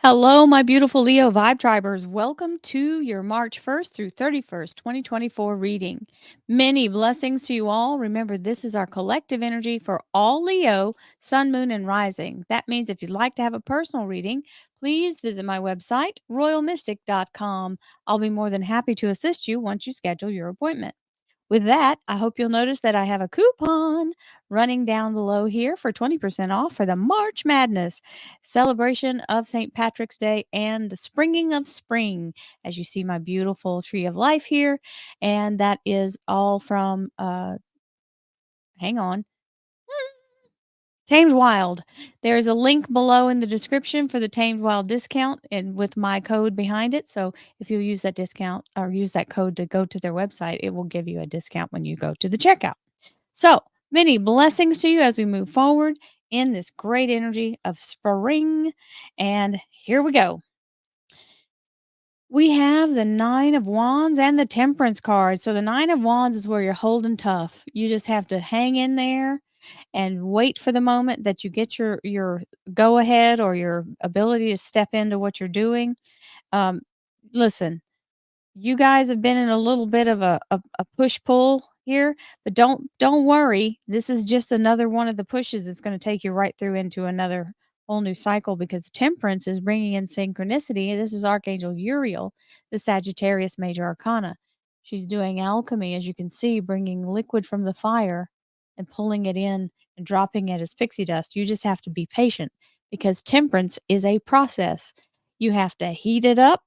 Hello, my beautiful Leo Vibe Tribers. Welcome to your March 1st through 31st, 2024 reading. Many blessings to you all. Remember, this is our collective energy for all Leo, Sun, Moon, and Rising. That means if you'd like to have a personal reading, please visit my website, royalmystic.com. I'll be more than happy to assist you once you schedule your appointment. With that, I hope you'll notice that I have a coupon running down below here for 20% off for the March Madness celebration of St. Patrick's Day and the springing of spring. As you see my beautiful tree of life here, and that is all from hang on. Tamed Wild. There is a link below in the description for the Tamed Wild discount and with my code behind it. So if you use that discount or use that code to go to their website, it will give you a discount when you go to the checkout. So many blessings to you as we move forward in this great energy of spring. And here we go. We have the Nine of Wands and the Temperance card. So the Nine of Wands is where you're holding tough. You just have to hang in there and wait for the moment that you get your go ahead or your ability to step into what you're doing. Um, Listen, you guys have been in a little bit of a push pull here, but don't worry. This is just another one of the pushes that's going to take you right through into another whole new cycle because temperance is bringing in synchronicity. And this is Archangel Uriel, the Sagittarius major arcana. She's doing alchemy, as you can see, bringing liquid from the fire and pulling it in and dropping it as pixie dust. You just have to be patient because temperance is a process. You have to heat it up,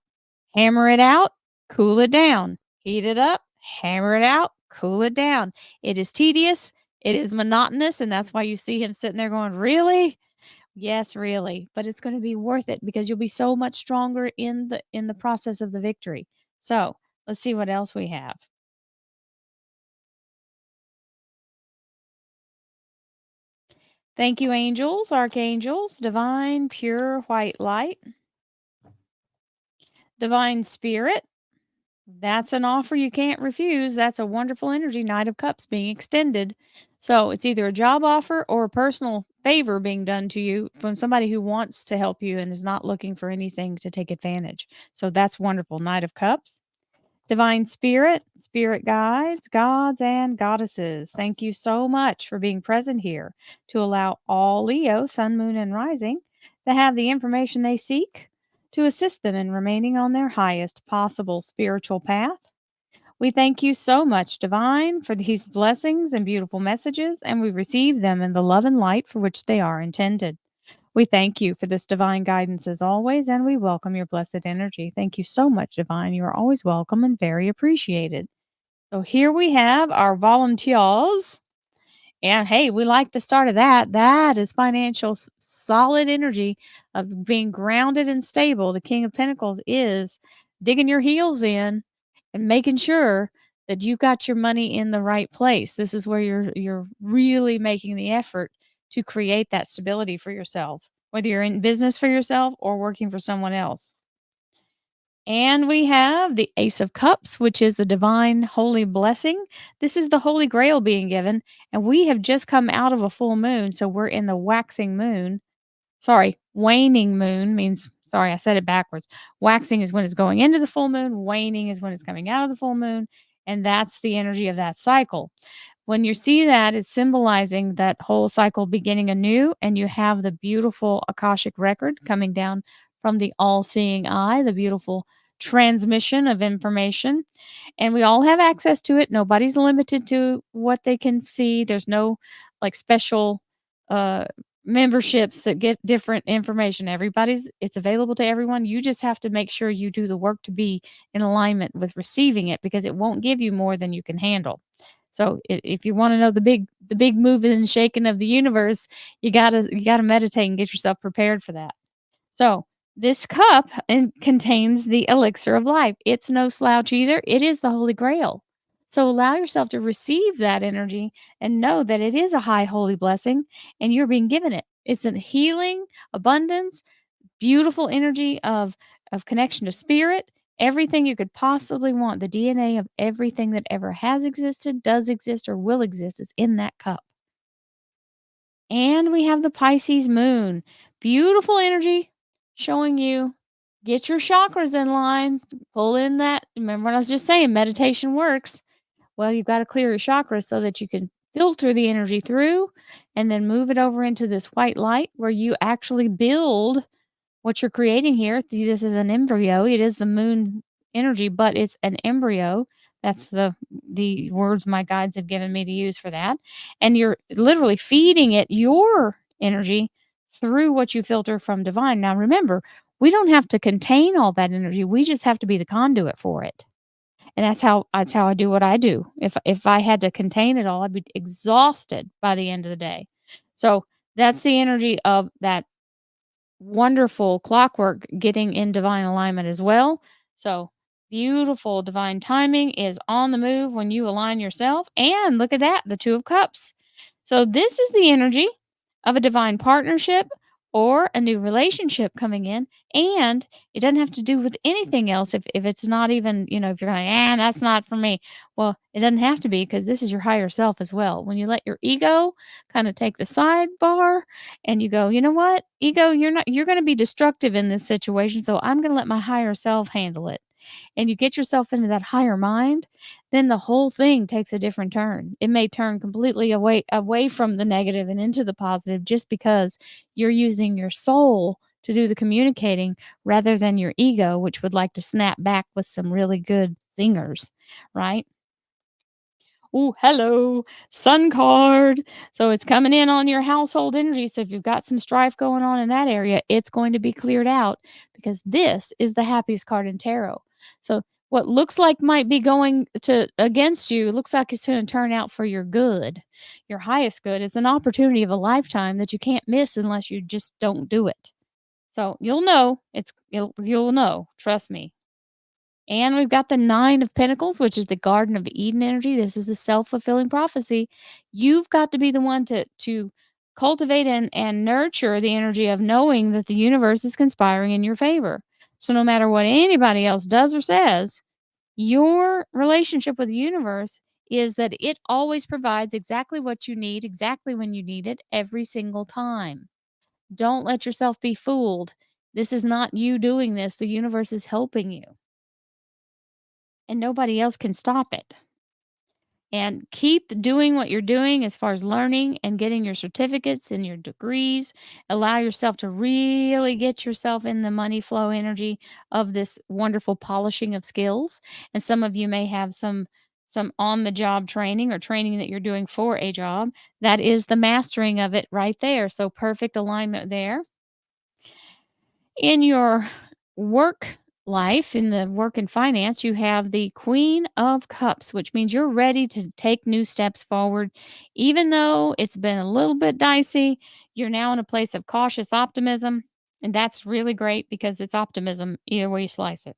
hammer it out, cool it down, heat it up, hammer it out, cool it down. It is tedious, it is monotonous, and that's why you see him sitting there going, "Really?" Yes, really, but it's gonna be worth it because you'll be so much stronger in the process of the victory. So, let's see what else we have. Thank you, angels, archangels, divine, pure white light, divine spirit. That's an offer you can't refuse. That's a wonderful energy, Knight of Cups being extended. So it's either a job offer or a personal favor being done to you from somebody who wants to help you and is not looking for anything to take advantage. So that's wonderful. Knight of Cups. Divine Spirit, Spirit guides, gods, and goddesses. Thank you so much for being present here to allow all Leo, Sun, Moon, and Rising to have the information they seek to assist them in remaining on their highest possible spiritual path. We thank you so much, Divine, for these blessings and beautiful messages, and we receive them in the love and light for which they are intended. We thank you for this divine guidance as always, and we welcome your blessed energy. Thank you so much, Divine. You are always welcome and very appreciated. So here we have our volunteers. And hey, we like the start of that. That is financial solid energy of being grounded and stable. The King of Pentacles is digging your heels in and making sure that you got your money in the right place. This is where you're really making the effort to create that stability for yourself, whether you're in business for yourself or working for someone else. And we have the Ace of Cups, which is the divine holy blessing. This is the Holy Grail being given, and we have just come out of a full moon, so we're in the waxing moon. Sorry, waning moon means, sorry, I said it backwards. Waxing is when it's going into the full moon, waning is when it's coming out of the full moon, and that's the energy of that cycle. When you see that, it's symbolizing that whole cycle beginning anew, and you have the beautiful Akashic record coming down from the all seeing eye, the beautiful transmission of information. And we all have access to it. Nobody's limited to what they can see. There's no like special uh, memberships that get different information. It's available to everyone. You just have to make sure you do the work to be in alignment with receiving it because it won't give you more than you can handle. So if you want to know the big moving and shaking of the universe, you gotta meditate and get yourself prepared for that. So this cup contains the elixir of life. It's no slouch either. It is the Holy Grail. So allow yourself to receive that energy and know that it is a high holy blessing and you're being given it. It's a healing, abundance, beautiful energy of connection to spirit, everything you could possibly want. The DNA of everything that ever has existed, does exist, or will exist is in that cup. And we have the Pisces moon. Beautiful energy, showing you get your chakras in line, pull in that. Remember what I was just saying, meditation works. Well, you've got to clear your chakras so that you can filter the energy through and then move it over into this white light where you actually build what you're creating here. This is an embryo. It is the moon energy, but it's an embryo. That's the words my guides have given me to use for that. And you're literally feeding it your energy through what you filter from divine. Now remember, we don't have to contain all that energy. We just have to be the conduit for it. And that's how I do what I do. If I had to contain it all, I'd be exhausted by the end of the day. So that's the energy of that wonderful clockwork getting in divine alignment as well. So beautiful divine timing is on the move when you align yourself. And look at that, the Two of Cups. So this is the energy of a divine partnership or a new relationship coming in. And it doesn't have to do with anything else if it's not even, if you're going, that's not for me. Well, it doesn't have to be because this is your higher self as well. When you let your ego kind of take the sidebar and you go, you know what, ego, you're going to be destructive in this situation. So I'm going to let my higher self handle it. And you get yourself into that higher mind, then the whole thing takes a different turn. It may turn completely away from the negative and into the positive just because you're using your soul to do the communicating rather than your ego, which would like to snap back with some really good zingers, right? Oh, hello, sun card. So it's coming in on your household energy. So if you've got some strife going on in that area, it's going to be cleared out because this is the happiest card in tarot. So what looks like might be going to against you looks like it's going to turn out for your good, your highest good. It's an opportunity of a lifetime that you can't miss unless you just don't do it. So you'll know. You'll know. Trust me. And we've got the Nine of Pentacles, which is the Garden of Eden energy. This is the self-fulfilling prophecy. You've got to be the one to cultivate and nurture the energy of knowing that the universe is conspiring in your favor. So no matter what anybody else does or says, your relationship with the universe is that it always provides exactly what you need, exactly when you need it, every single time. Don't let yourself be fooled. This is not you doing this. The universe is helping you and nobody else can stop it. And keep doing what you're doing as far as learning and getting your certificates and your degrees. Allow yourself to really get yourself in the money flow energy of this wonderful polishing of skills. And some of you may have some on the job training or training that you're doing for a job. That is the mastering of it right there. So perfect alignment there. In your work life, in the work and finance, you have the Queen of Cups, which means you're ready to take new steps forward. Even though it's been a little bit dicey, you're now in a place of cautious optimism. And that's really great because it's optimism either way you slice it.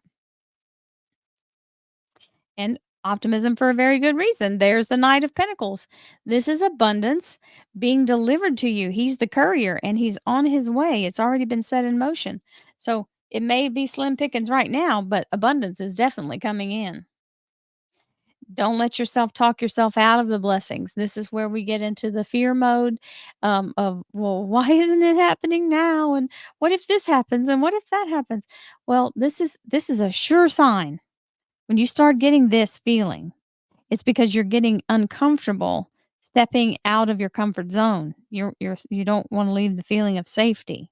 And optimism for a very good reason. There's the Knight of Pentacles. This is abundance being delivered to you. He's the courier and he's on his way. It's already been set in motion. So it may be slim pickings right now, but abundance is definitely coming in. Don't let yourself talk yourself out of the blessings. This is where we get into the fear mode of, well, why isn't it happening now? And what if this happens? And what if that happens? Well, this is a sure sign when you start getting this feeling, it's because you're getting uncomfortable stepping out of your comfort zone. You don't want to leave the feeling of safety.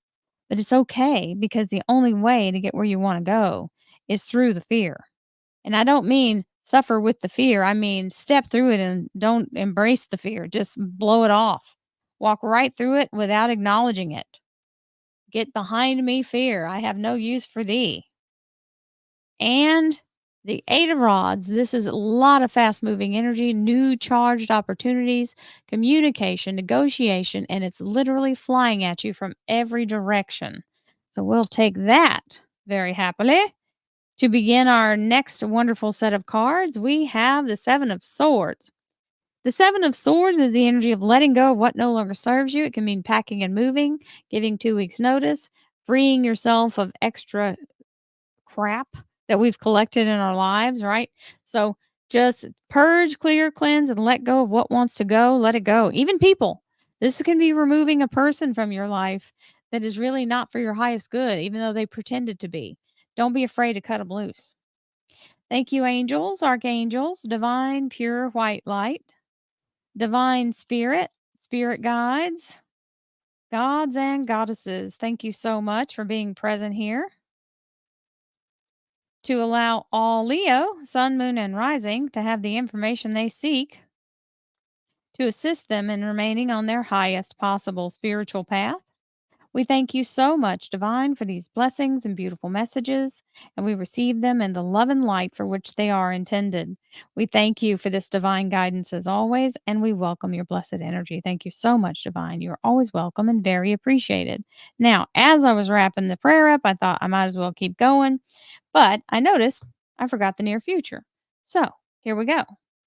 But it's okay because the only way to get where you want to go is through the fear. And I don't mean suffer with the fear. I mean step through it and don't embrace the fear. Just blow it off. Walk right through it without acknowledging it. Get behind me, fear. I have no use for thee. And the Eight of Rods, this is a lot of fast moving energy, new charged opportunities, communication, negotiation, and it's literally flying at you from every direction. So we'll take that very happily. To begin our next wonderful set of cards, we have the Seven of Swords. The Seven of Swords is the energy of letting go of what no longer serves you. It can mean packing and moving, giving 2 weeks' notice, freeing yourself of extra crap that we've collected in our lives, right? So just purge, clear, cleanse, and let go of what wants to go. Let it go. Even people. This can be removing a person from your life that is really not for your highest good, even though they pretended to be. Don't be afraid to cut them loose. Thank you, angels, archangels, divine, pure white light, divine spirit, spirit guides, gods and goddesses. Thank you so much for being present here to allow all Leo, sun, moon, and rising to have the information they seek to assist them in remaining on their highest possible spiritual path. We thank you so much, Divine, for these blessings and beautiful messages, and we receive them in the love and light for which they are intended. We thank you for this divine guidance as always, and we welcome your blessed energy. Thank you so much, Divine. You're always welcome and very appreciated. Now, as I was wrapping the prayer up, I thought I might as well keep going, but I noticed I forgot the near future. So here we go.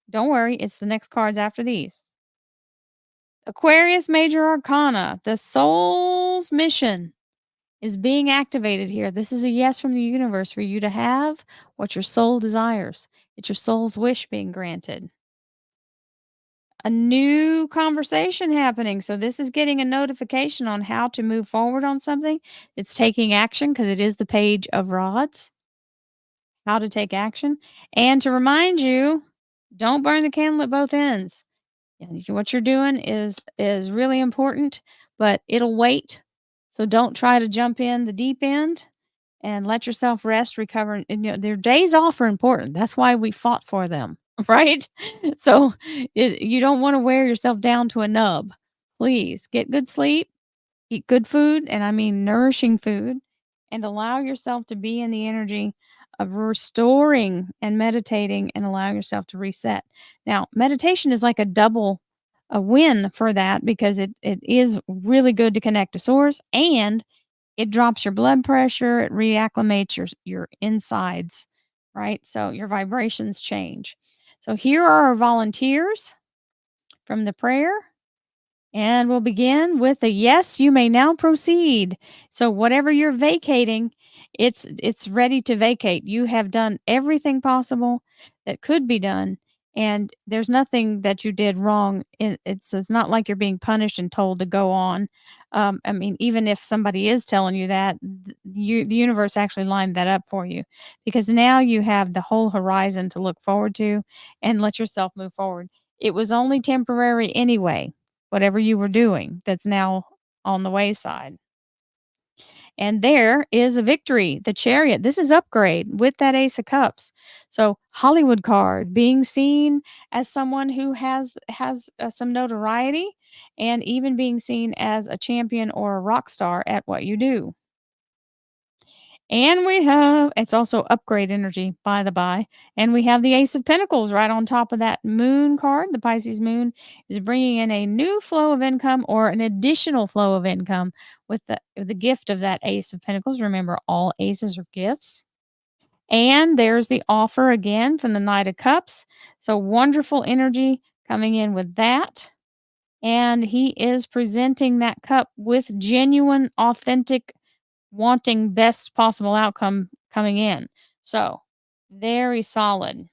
Don't worry, it's the next cards after these. Aquarius Major Arcana, the soul's mission is being activated here. This is a yes from the universe for you to have what your soul desires. It's your soul's wish being granted. A new conversation happening. So, this is getting a notification on how to move forward on something. It's taking action because it is the Page of Rods. How to take action. And to remind you, don't burn the candle at both ends. What you're doing is really important, but it'll wait. So don't try to jump in the deep end and let yourself rest, recover. And their days off are important. That's why we fought for them, right? So you don't want to wear yourself down to a nub. Please get good sleep, eat good food, and I mean nourishing food, and allow yourself to be in the energy of restoring and meditating and allow yourself to reset. Now, meditation is like a win for that because it is really good to connect to source and it drops your blood pressure, it reacclimates your insides, right? So your vibrations change. So here are our volunteers from the prayer. And we'll begin with a yes, you may now proceed. So whatever you're vacating, it's ready to vacate. You have done everything possible that could be done and there's nothing that you did wrong. It's not like you're being punished and told to go on. I mean, even if somebody is telling you that, the universe actually lined that up for you because now you have the whole horizon to look forward to and let yourself move forward. It was only temporary anyway, whatever you were doing that's now on the wayside. And there is a victory, the Chariot. This is upgrade with that Ace of Cups. So Hollywood card, being seen as someone who has some notoriety, and even being seen as a champion or a rock star at what you do. And we have it's also upgrade energy, by the by. And we have the Ace of Pentacles right on top of that moon card. The Pisces moon is bringing in a new flow of income or an additional flow of income with the gift of that Ace of Pentacles. Remember, all aces are gifts. And there's the offer again from the Knight of Cups. So wonderful energy coming in with that. And he is presenting that cup with genuine, authentic wanting best possible outcome coming in. So, very solid.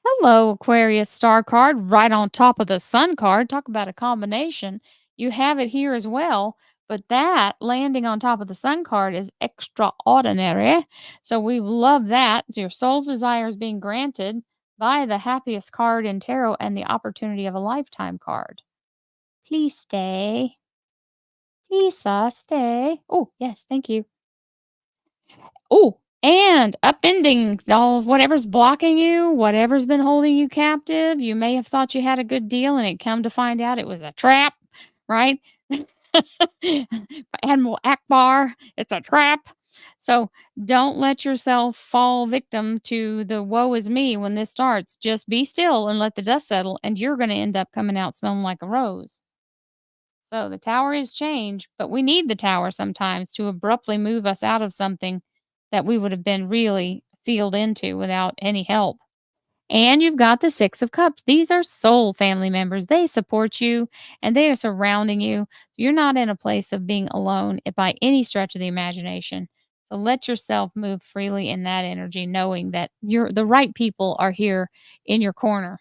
Hello, Aquarius star card right on top of the sun card. Talk about a combination. You have it here as well, but that landing on top of the sun card is extraordinary. So, we love that. So your soul's desire is being granted by the happiest card in tarot and the opportunity of a lifetime card. Please stay. Lisa, stay. Oh, yes, thank you. Oh, and upending all whatever's blocking you, whatever's been holding you captive. You may have thought you had a good deal and it come to find out it was a trap, right? Admiral Akbar, it's a trap. So don't let yourself fall victim to the woe is me when this starts. Just be still and let the dust settle, and you're going to end up coming out smelling like a rose. So the tower is change, but we need the tower sometimes to abruptly move us out of something that we would have been really sealed into without any help. And you've got the Six of Cups. These are soul family members. They support you and they are surrounding you. You're not in a place of being alone by any stretch of the imagination. So let yourself move freely in that energy, knowing that the right people are here in your corner.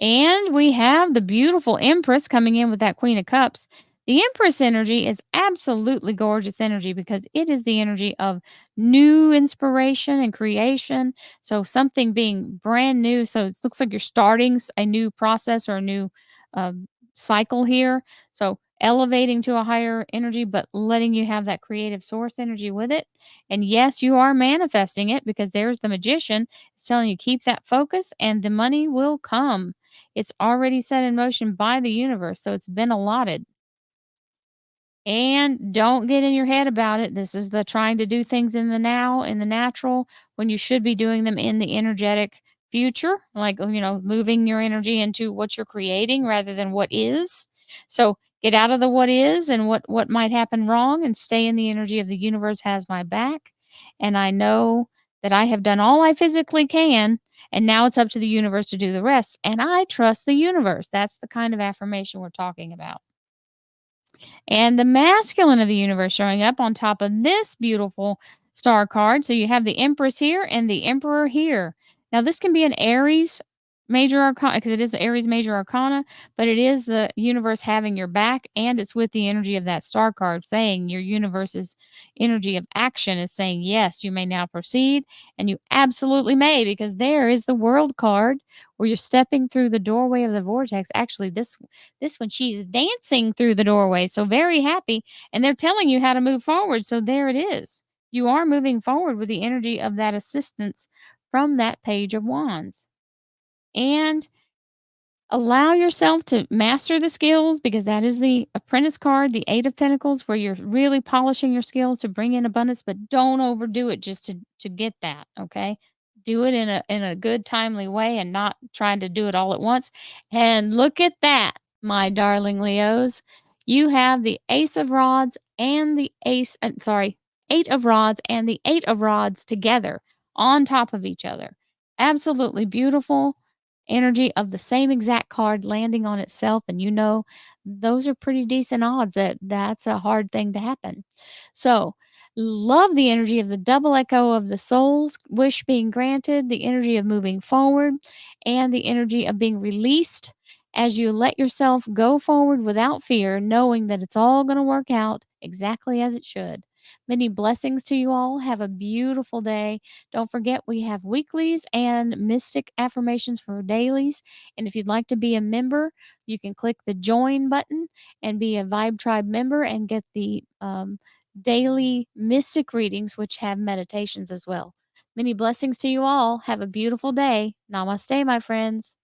And we have the beautiful Empress coming in with that Queen of Cups. The Empress energy is absolutely gorgeous energy because it is the energy of new inspiration and creation. So something being brand new. So it looks like you're starting a new process or a new um, cycle here. So elevating to a higher energy, but letting you have that creative source energy with it. And yes, you are manifesting it because there's the magician. It's telling you keep that focus and the money will come. It's already set in motion by the universe. So it's been allotted. And don't get in your head about it. This is the trying to do things in the now, in the natural, when you should be doing them in the energetic future, like, moving your energy into what you're creating rather than what is. So get out of the what is and what might happen wrong and stay in the energy of the universe has my back. And I know that I have done all I physically can. And now it's up to the universe to do the rest. And I trust the universe. That's the kind of affirmation we're talking about. And the masculine of the universe showing up on top of this beautiful star card. So you have the Empress here and the Emperor here. Now, this can be an Aries major arcana because it is the Aries major arcana, but it is the universe having your back, and it's with the energy of that star card saying your universe's energy of action is saying, yes, you may now proceed, and you absolutely may, because there is the World card where you're stepping through the doorway of the vortex. Actually, this one, she's dancing through the doorway, so very happy, and they're telling you how to move forward, so there it is. You are moving forward with the energy of that assistance from that Page of Wands. And allow yourself to master the skills because that is the apprentice card, the 8 of Pentacles, where you're really polishing your skills to bring in abundance, but don't overdo it just to get that, okay? Do it in a good timely way and not trying to do it all at once. And look at that, my darling Leos. You have the Ace of Rods and the sorry, 8 of Rods and the 8 of Rods together on top of each other. Absolutely beautiful energy of the same exact card landing on itself, and those are pretty decent odds that that's a hard thing to happen. So love the energy of the double echo of the soul's wish being granted, the energy of moving forward, and the energy of being released as you let yourself go forward without fear, knowing that it's all going to work out exactly as it should. Many blessings to you all. Have a beautiful day. Don't forget, we have weeklies and mystic affirmations for dailies. And if you'd like to be a member, you can click the join button and be a Vibe Tribe member and get the daily mystic readings, which have meditations as well. Many blessings to you all. Have a beautiful day. Namaste, my friends.